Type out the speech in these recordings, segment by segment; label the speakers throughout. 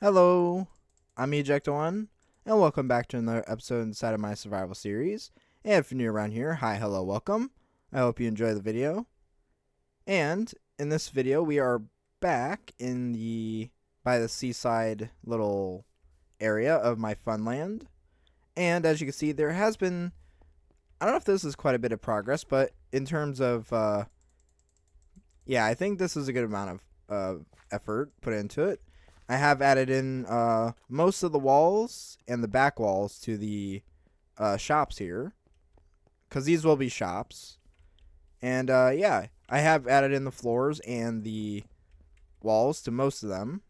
Speaker 1: Hello, I'm Eject1, and welcome back to another episode inside of my survival series. And if you're new around here, hi, hello, welcome. I hope you enjoy the video. And in this video, we are back by the seaside little area of my funland. And as you can see, there has been, I don't know if this is quite a bit of progress, but in terms of, I think this is a good amount of effort put into it. I have added in most of the walls and the back walls to the shops here, because these will be shops. And I have added in the floors and the walls to most of them.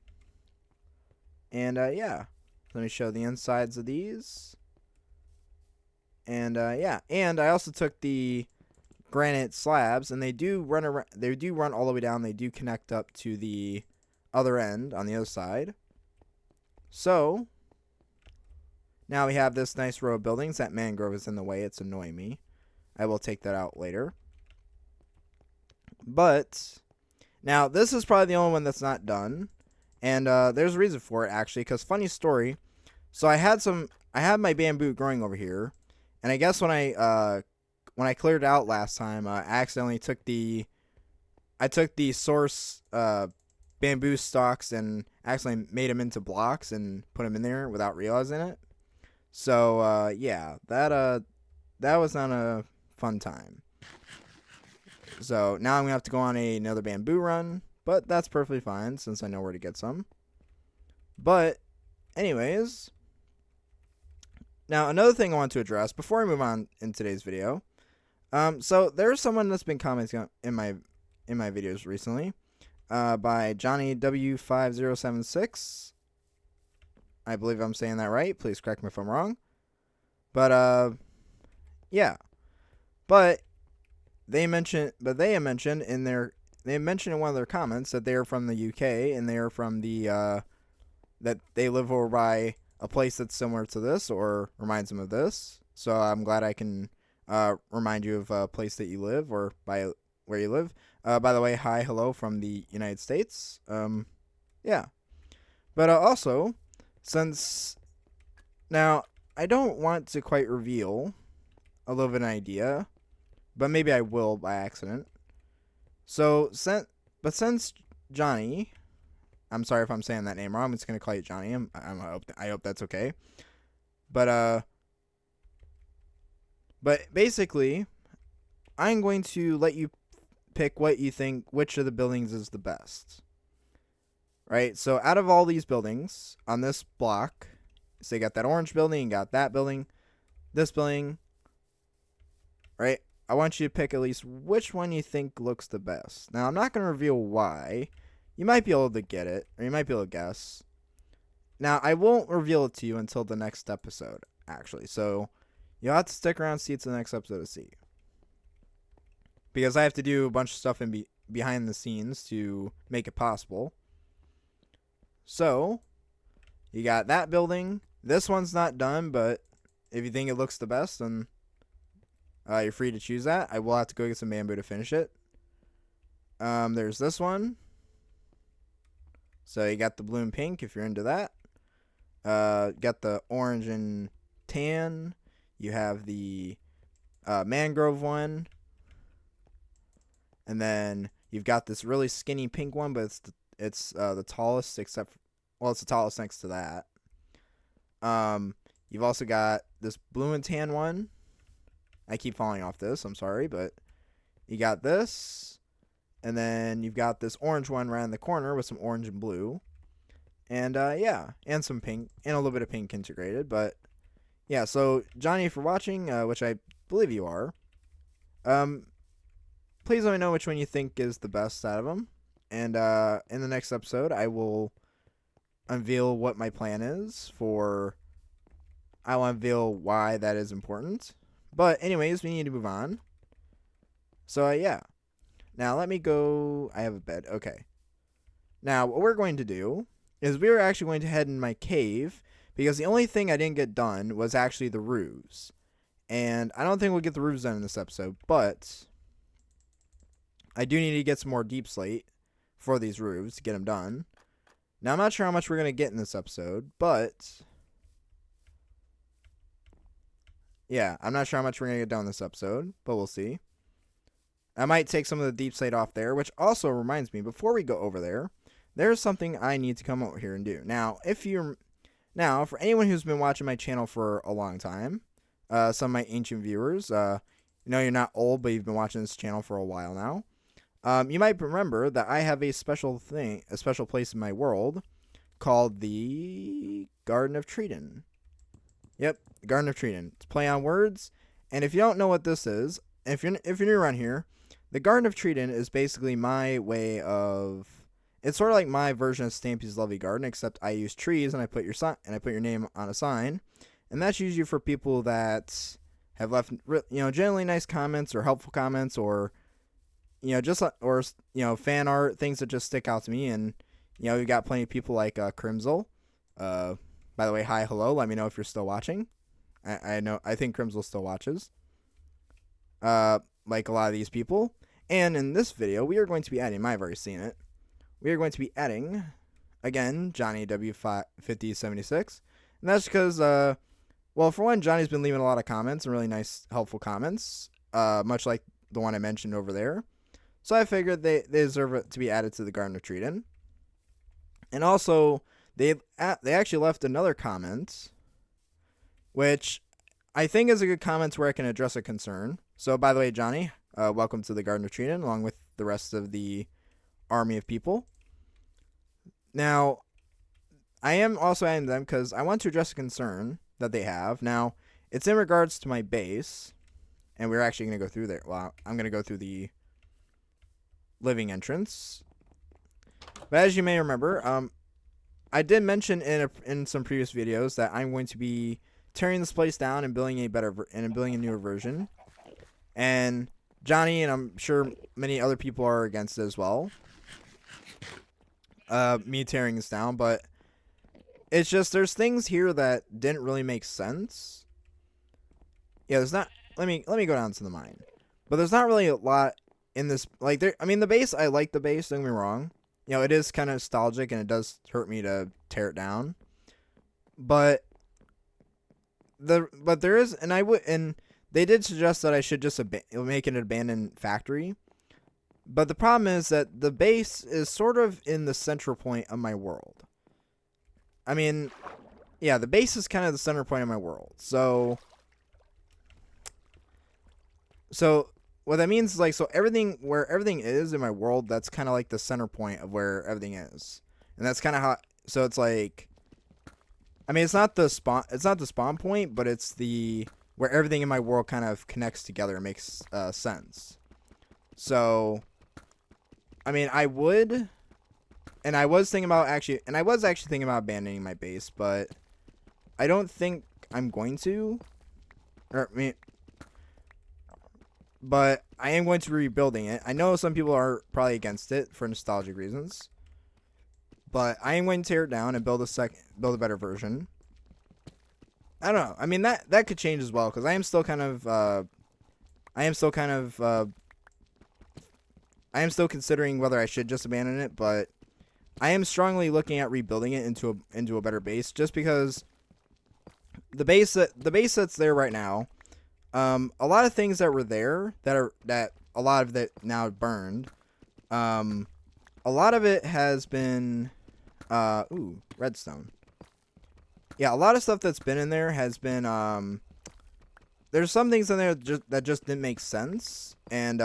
Speaker 1: And let me show the insides of these. And and I also took the granite slabs, and they do run around. They do run all the way down. They do connect up to the other end on the other side. So now we have this nice row of buildings. That mangrove is in the way. It's annoying me. I will take that out later. But now this is probably the only one that's not done. And there's a reason for it, actually, because funny story. So I had my bamboo growing over here, and I guess when I cleared it out last time, I accidentally took the source bamboo stalks and actually made them into blocks and put them in there without realizing it. So that was not a fun time. So now I'm gonna have to go on another bamboo run, but that's perfectly fine since I know where to get some. But anyways, now another thing I want to address before I move on in today's video. So there's someone that's been commenting in my videos recently. By Johnny W5076. I believe I'm saying that right. Please correct me if I'm wrong. But But they mentioned in one of their comments that they are from the UK, and they are from the that they live over by a place that's similar to this or reminds them of this. So I'm glad I can remind you of a place that you live or by where you live. By the way, hi, hello from the United States. But also, since now I don't want to quite reveal a little bit of an idea, but maybe I will by accident. So, since Johnny, I'm sorry if I'm saying that name wrong. I'm just gonna call you Johnny. I hope that's okay. But basically, I'm going to let you pick what you think, which of the buildings is the best. Right? So out of all these buildings on this block, so you got that orange building, you got that building, this building, right? I want you to pick at least which one you think looks the best. Now, I'm not going to reveal why. You might be able to get it, or you might be able to guess. Now, I won't reveal it to you until the next episode, actually. So you'll have to stick around and see it to the next episode to see. Because I have to do a bunch of stuff behind the scenes to make it possible. So, you got that building. This one's not done, but if you think it looks the best, then you're free to choose that. I will have to go get some bamboo to finish it. There's this one. So you got the blue and pink if you're into that. Got the orange and tan. You have the mangrove one. And then you've got this really skinny pink one, but it's the tallest it's the tallest next to that. You've also got this blue and tan one. I keep falling off this, I'm sorry, but you got this. And then you've got this orange one right in the corner with some orange and blue. And and some pink, and a little bit of pink integrated. But yeah, so Johnny, if you're watching, which I believe you are, please let me know which one you think is the best out of them. And in the next episode, I will unveil what my plan is I will unveil why that is important. But anyways, we need to move on. So now let me go. I have a bed. Okay. Now what we're going to do is we're actually going to head in my cave, because the only thing I didn't get done was actually the roofs. And I don't think we'll get the roofs done in this episode, but I do need to get some more deep slate for these roofs to get them done. Now, I'm not sure how much we're going to get in this episode, but yeah, I'm not sure how much we're going to get done this episode, but we'll see. I might take some of the deep slate off there, which also reminds me, before we go over there, there's something I need to come over here and do. Now, for anyone who's been watching my channel for a long time, some of my ancient viewers, you're not old, but you've been watching this channel for a while now. You might remember that I have a special place in my world called the Garden of Trident. Yep, Garden of Trident. It's play on words, and if you don't know what this is, if you're new around here, the Garden of Trident is basically my way of. It's sort of like my version of Stampy's Lovely Garden, except I use trees and I put your name on a sign, and that's usually for people that have left generally nice comments or helpful comments or fan art, things that just stick out to me. And you got plenty of people like Crimsel. By the way, hi, hello. Let me know if you're still watching. I think Crimsel still watches. Like a lot of these people. And in this video, we are going to be adding. I've already seen it. We are going to be adding again Johnny W5076, and that's because for one, Johnny's been leaving a lot of comments and really nice, helpful comments, much like the one I mentioned over there. So I figured they deserve it to be added to the Garden of Trident. And also, they actually left another comment, which I think is a good comment where I can address a concern. So, by the way, Johnny, welcome to the Garden of Trident, along with the rest of the army of people. Now, I am also adding them because I want to address a concern that they have. Now, it's in regards to my base, and we're actually going to go through there. Well, I'm going to go through the living entrance. But as you may remember, I did mention in some previous videos that I'm going to be tearing this place down and building a newer version. And Johnny, and I'm sure many other people are against it as well. Me tearing this down, but it's just there's things here that didn't really make sense. Yeah, there's not. Let me go down to the mine, but there's not really a lot in this. Like there, I mean, the base. I like the base. Don't get me wrong. It is kind of nostalgic, and it does hurt me to tear it down. But there is, and they did suggest that I should just make an abandoned factory. But the problem is that the base is sort of in the central point of my world. I mean, yeah, the base is kind of the center point of my world. So what that means is where everything is in my world, that's kind of like the center point of where everything is. And that's kind of how, so it's like, I mean, it's not the spawn point, but it's where everything in my world kind of connects together and makes sense. So, I mean, I was actually thinking about abandoning my base, but I don't think I'm going to. But I am going to be rebuilding it. I know some people are probably against it for nostalgic reasons, but I am going to tear it down and build a better version. I don't know. I mean, that could change as well, because I am still considering whether I should just abandon it, but I am strongly looking at rebuilding it into a better base, just because the base that's there right now, a lot of things that were there that a lot of it now burned. A lot of it has been redstone. Yeah, a lot of stuff that's been in there has been there's some things in there that just didn't make sense, and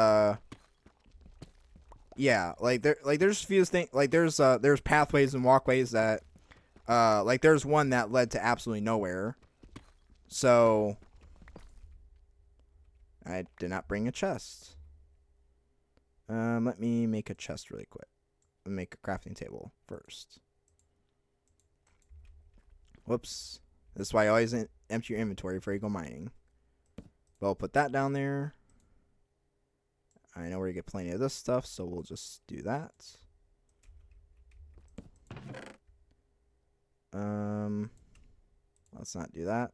Speaker 1: yeah, there's a few things, there's pathways and walkways that there's one that led to absolutely nowhere. So I did not bring a chest. Let me make a chest really quick. Let me make a crafting table first. Whoops. This is why you always empty your inventory before you go mining. But I'll put that down there. I know where you get plenty of this stuff, so we'll just do that. Let's not do that.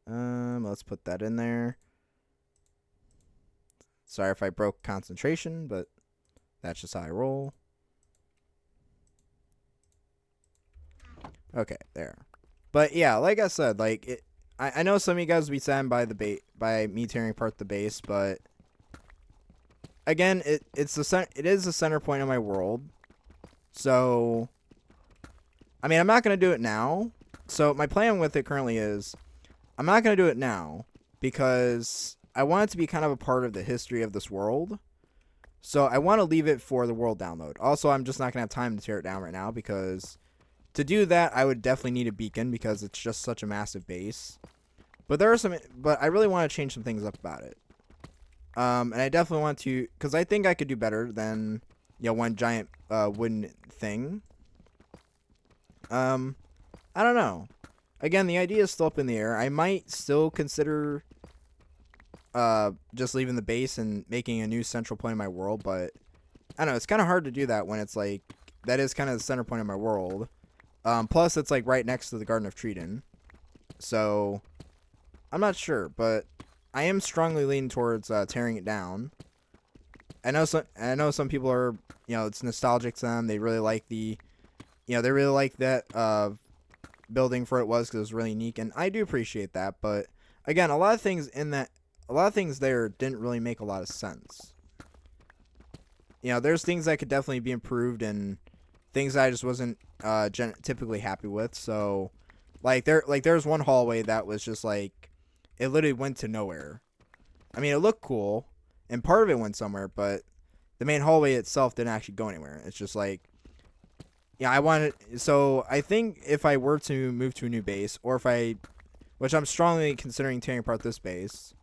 Speaker 1: Let's put that in there. Sorry if I broke concentration, but that's just how I roll. Okay, there. But yeah, like I said, like I know some of you guys will be saddened by by me tearing apart the base, but again, it is the center point of my world. So, I mean, I'm not gonna do it now. So my plan with it currently is, I'm not gonna do it now because I want it to be kind of a part of the history of this world. So I want to leave it for the world download. Also, I'm just not gonna have time to tear it down right now because to do that, I would definitely need a beacon because it's just such a massive base. But I really want to change some things up about it. And I definitely want to, because I think I could do better than, one giant wooden thing. I don't know. Again, the idea is still up in the air. I might still consider just leaving the base and making a new central point of my world, but I don't know. It's kind of hard to do that when it's like, that is kind of the center point of my world. Plus, it's like right next to the Garden of Treden. So, I'm not sure, but I am strongly leaning towards tearing it down. I know some people are, it's nostalgic to them. They really like they really like that building for what it was because it was really unique, and I do appreciate that. But again, a lot of things there didn't really make a lot of sense. There's things that could definitely be improved, and things I just wasn't typically happy with. So, there's one hallway that was just like, it literally went to nowhere. I mean, it looked cool, and part of it went somewhere, but the main hallway itself didn't actually go anywhere. It's just like, so I think if I were to move to a new base, or which I'm strongly considering tearing apart this base,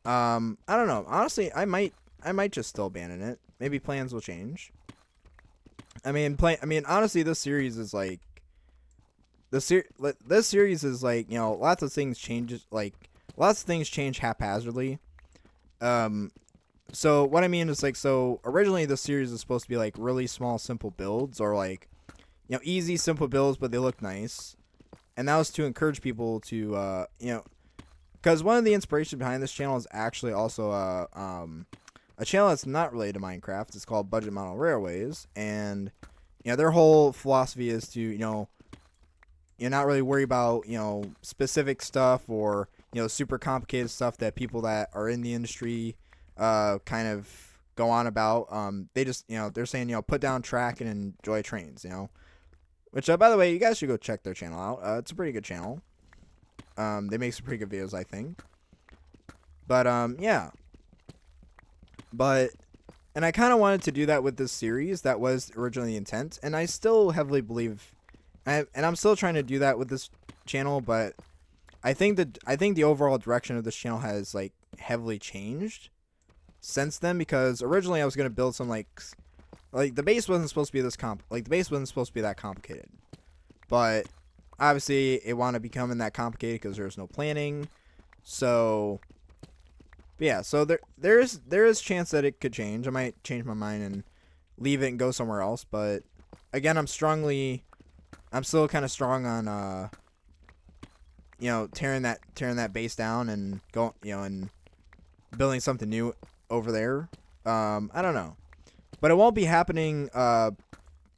Speaker 1: I don't know. Honestly, I might just still abandon it. Maybe plans will change. I mean, honestly, this series is like, lots of things change haphazardly. So what I mean is so originally this series is supposed to be like really small, simple builds, or like, easy, simple builds, but they look nice. And that was to encourage people to, because one of the inspirations behind this channel is actually also a channel that's not related to Minecraft. It's called Budget Model Railways, and their whole philosophy is to not really worry about specific stuff or super complicated stuff that people that are in the industry kind of go on about. They just they're saying put down track and enjoy trains. Which by the way, you guys should go check their channel out. It's a pretty good channel. They make some pretty good videos, I think. But yeah. And I kind of wanted to do that with this series. That was originally the intent, and I still heavily believe, and I'm still trying to do that with this channel. But I think the overall direction of this channel has like heavily changed since then, because originally I was gonna build some like the base wasn't supposed to be that complicated, but obviously it wound up becoming that complicated because there was no planning. So. But yeah, so there is chance that it could change. I might change my mind and leave it and go somewhere else. But again, I'm still kind of strong on tearing that base down and and building something new over there. I don't know, but it won't be happening. But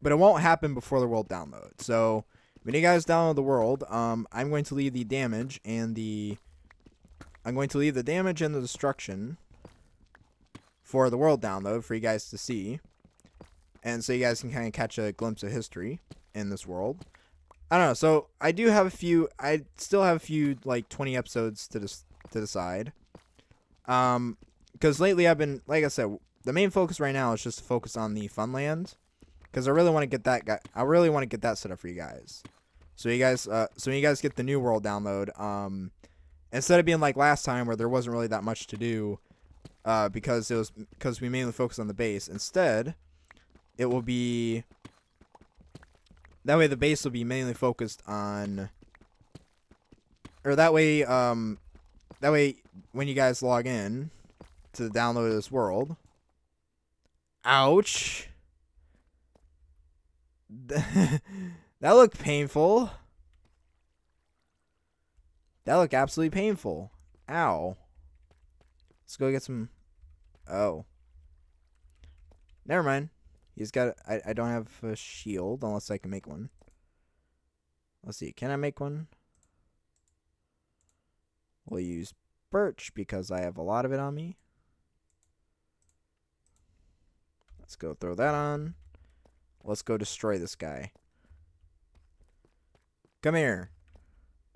Speaker 1: it won't happen before the world download. So when you guys download the world, I'm going to leave the damage and the destruction for the world download for you guys to see. And so you guys can kind of catch a glimpse of history in this world. I don't know. So I still have a few like 20 episodes to decide. Because lately I've been, like I said, the main focus right now is just to focus on the Funland. Because I really want to get that set up for you guys. So when you guys get the new world download, instead of being like last time where there wasn't really that much to do, because we mainly focused on the base. Instead, it will be that way the base will be mainly focused on, or that way when you guys log in to download this world. Ouch. That looked painful. That looked absolutely painful. Ow. Let's go get some. Oh. Never mind. He's got... I don't have a shield unless I can make one. Let's see. Can I make one? We'll use birch because I have a lot of it on me. Let's go throw that on. Let's go destroy this guy. Come here.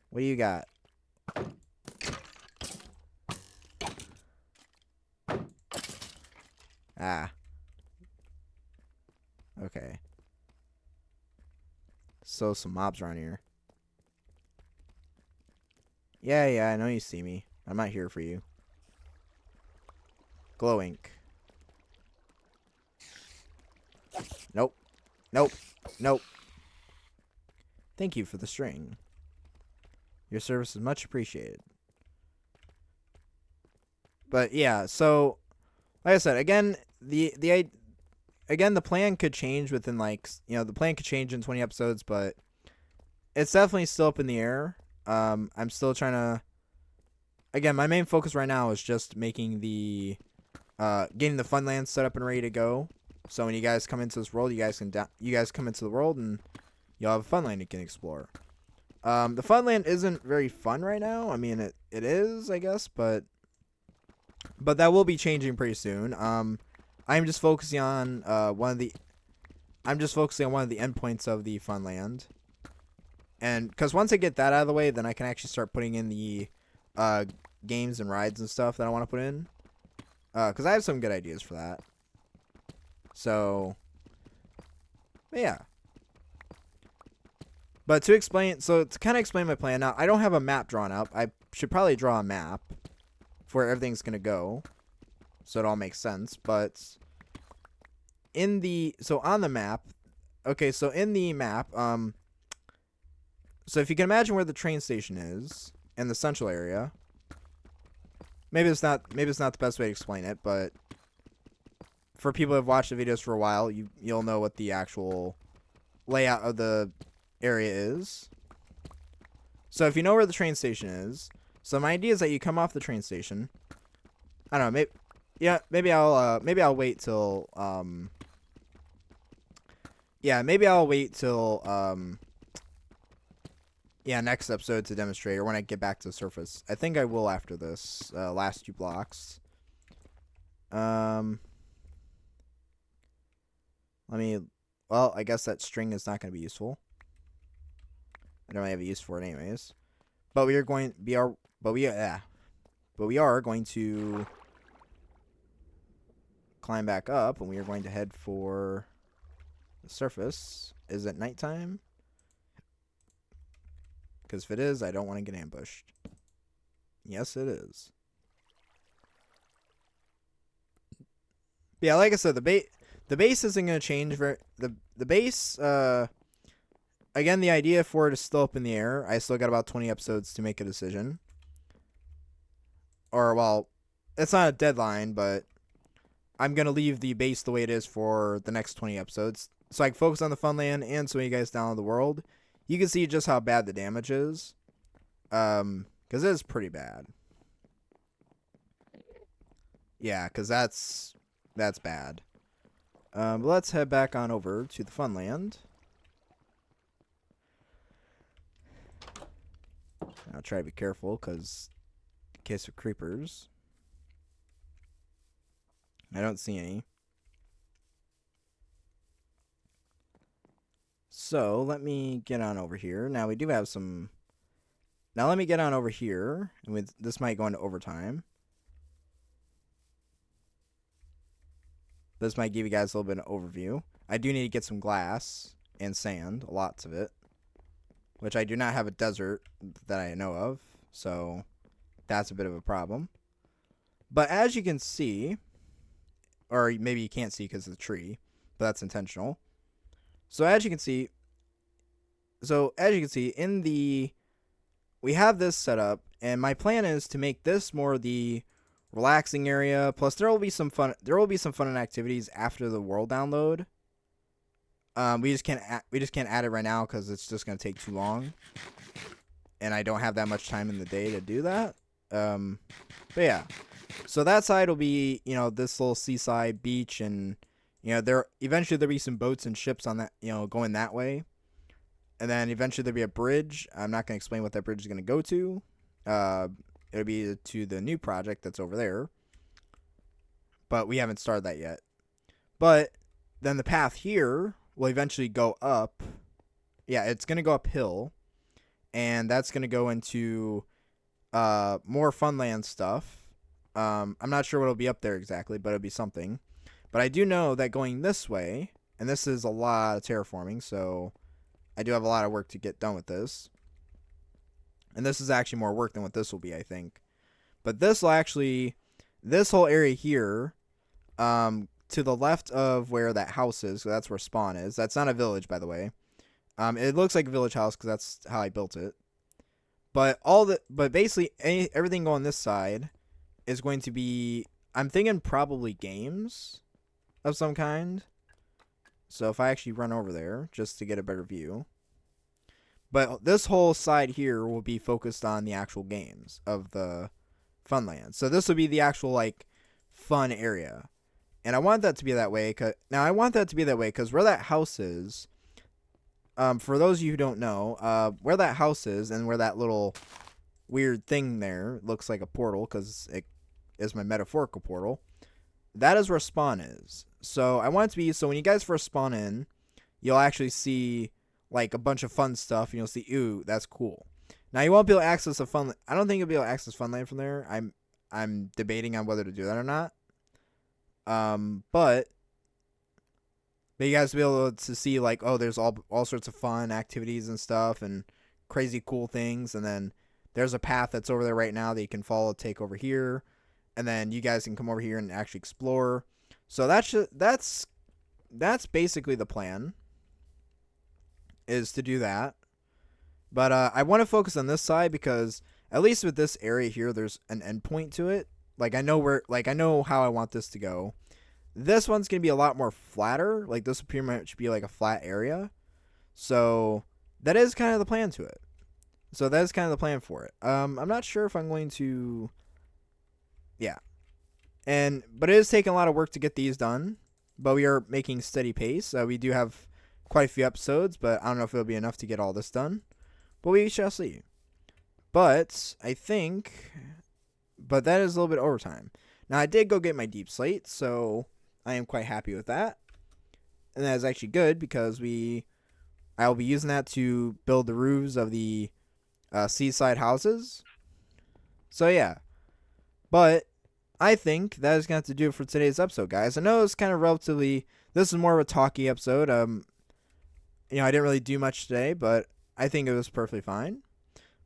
Speaker 1: What do you got? Ah. Okay. So some mobs around here. Yeah, I know you see me. I'm not here for you. Glow ink. Nope. Nope. Nope. Thank you for the string. Your service is much appreciated. But yeah, so like I said, again, the plan could change within the plan could change in 20 episodes, but it's definitely still up in the air. I'm still trying to. Again, my main focus right now is just making getting the Funland set up and ready to go. So when you guys come into this world, you guys come into the world and you'll have a Funland you can explore. The Funland isn't very fun right now. I mean, it is, I guess, but that will be changing pretty soon. I'm just focusing on one of the endpoints of the Funland. And because once I get that out of the way, then I can actually start putting in the games and rides and stuff that I want to put in. Because I have some good ideas for that. So, yeah. But to kind of explain my plan now, I don't have a map drawn up. I should probably draw a map for where everything's going to go, so it all makes sense. But on the map, okay, so in the map, so if you can imagine where the train station is in the central area, maybe it's not the best way to explain it, but for people who have watched the videos for a while, you'll know what the actual layout of the area is. So if you know where the train station is, so my idea is that you come off the train station. I don't know, maybe I'll wait till next episode to demonstrate, or when I get back to the surface. I think I will after this last 2 blocks. Well, I guess that string is not going to be useful. I don't really have a use for it anyways. But we are going to climb back up, and we are going to head for the surface. Is it nighttime? Because if it is, I don't want to get ambushed. Yes, it is. Yeah, like I said, the base isn't going to change very. The base. Again, the idea for it is still up in the air. I still got about 20 episodes to make a decision. Or, well, it's not a deadline, but I'm going to leave the base the way it is for the next 20 episodes. So I can focus on the Funland, and so you guys download the world. You can see just how bad the damage is. Because it is pretty bad. Yeah, because that's bad. Let's head back on over to the Funland. I'll try to be careful, because in case of creepers. I don't see any. So, let me get on over here. Now, we do have some... Now, let me get on over here. And this might go into overtime. This might give you guys a little bit of an overview. I do need to get some glass and sand. Lots of it. Which I do not have a desert that I know of. So, that's a bit of a problem. But as you can see... Or maybe you can't see because of the tree. But that's intentional. So as you can see, we have this set up, and my plan is to make this more the relaxing area. Plus, there will be some fun and activities after the world download. We just can't add it right now because it's just gonna take too long, and I don't have that much time in the day to do that. But yeah, So that side will be, this little seaside beach, and there eventually there'll be some boats and ships on that, going that way. And then eventually there'll be a bridge. I'm not going to explain what that bridge is going to go to. Uh, it'll be to the new project that's over there. But we haven't started that yet. But then the path here will eventually go up. Yeah, it's going to go uphill. And that's going to go into more Funland stuff. I'm not sure what'll be up there exactly, but it'll be something. But I do know that going this way, and this is a lot of terraforming, so I do have a lot of work to get done with this. And this is actually more work than what this will be, I think. But this will actually, this whole area here, to the left of where that house is, so that's where spawn is. That's not a village, by the way. It looks like a village house because that's how I built it. But basically everything going this side is going to be, I'm thinking probably games of some kind. So if I actually run over there just to get a better view. But this whole side here will be focused on the actual games of the Funland. So this will be the actual like fun area. And I want that to be that way. I want that to be that way because where that house is, for those of you who don't know, where that house is and where that little weird thing there looks like a portal because it is my metaphorical portal, that is where spawn is. So I want it to be, so when you guys first spawn in, you'll actually see like a bunch of fun stuff and you'll see, ooh, that's cool. Now you won't be able to access a fun, I don't think you'll be able to access Funland from there. I'm debating on whether to do that or not. But you guys will be able to see like, oh, there's all sorts of fun activities and stuff and crazy cool things. And then there's a path that's over there right now that you can follow, take over here. And then you guys can come over here and actually explore. So that's basically the plan, is to do that. But I want to focus on this side because at least with this area here, there's an endpoint to it. Like I know how I want this to go. This one's gonna be a lot more flatter. Like this will pretty much be like a flat area. So that is kind of the plan to it. So that is kind of the plan for it. I'm not sure if I'm going to. Yeah. But it is taking a lot of work to get these done. But we are making steady pace. We do have quite a few episodes, but I don't know if it'll be enough to get all this done. But we shall see. But I think. But that is a little bit overtime. Now I did go get my Deepslate, so I am quite happy with that. And that is actually good because I will be using that to build the roofs of the seaside houses. So yeah. But I think that is going to have to do it for today's episode, guys. I know it's kind of relatively, this is more of a talky episode. I didn't really do much today, but I think it was perfectly fine.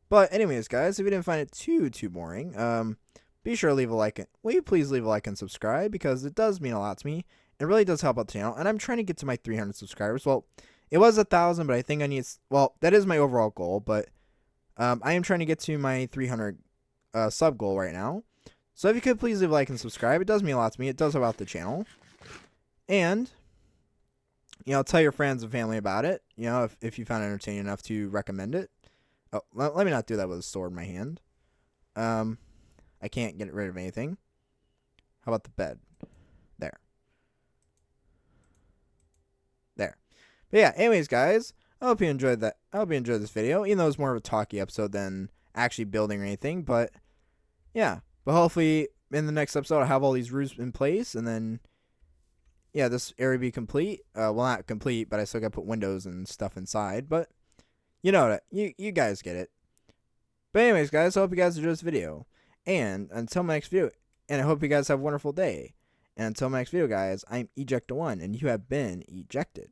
Speaker 1: But anyways, guys, if you didn't find it too boring, be sure to leave a like. Will you please leave a like and subscribe, because it does mean a lot to me. It really does help out the channel, and I'm trying to get to my 300 subscribers. Well, it was 1,000, but I think I need, well, that is my overall goal, but I am trying to get to my 300 sub goal right now. So if you could please leave a like and subscribe, it does mean a lot to me. It does help out the channel. And, tell your friends and family about it, if you found it entertaining enough to recommend it. Oh, let me not do that with a sword in my hand. I can't get rid of anything. How about the bed? There. But yeah, anyways, guys, I hope you enjoyed that. I hope you enjoyed this video, even though it's more of a talky episode than actually building or anything. But yeah, but hopefully in the next episode I'll have all these roofs in place, and then yeah, this area be complete. Well, not complete, but I still got to put windows and stuff inside. But you know that you guys get it. But anyways, guys, I hope you guys enjoyed this video. And until my next video, and I hope you guys have a wonderful day. And until my next video, guys, I'm Ejecta1, and you have been ejected.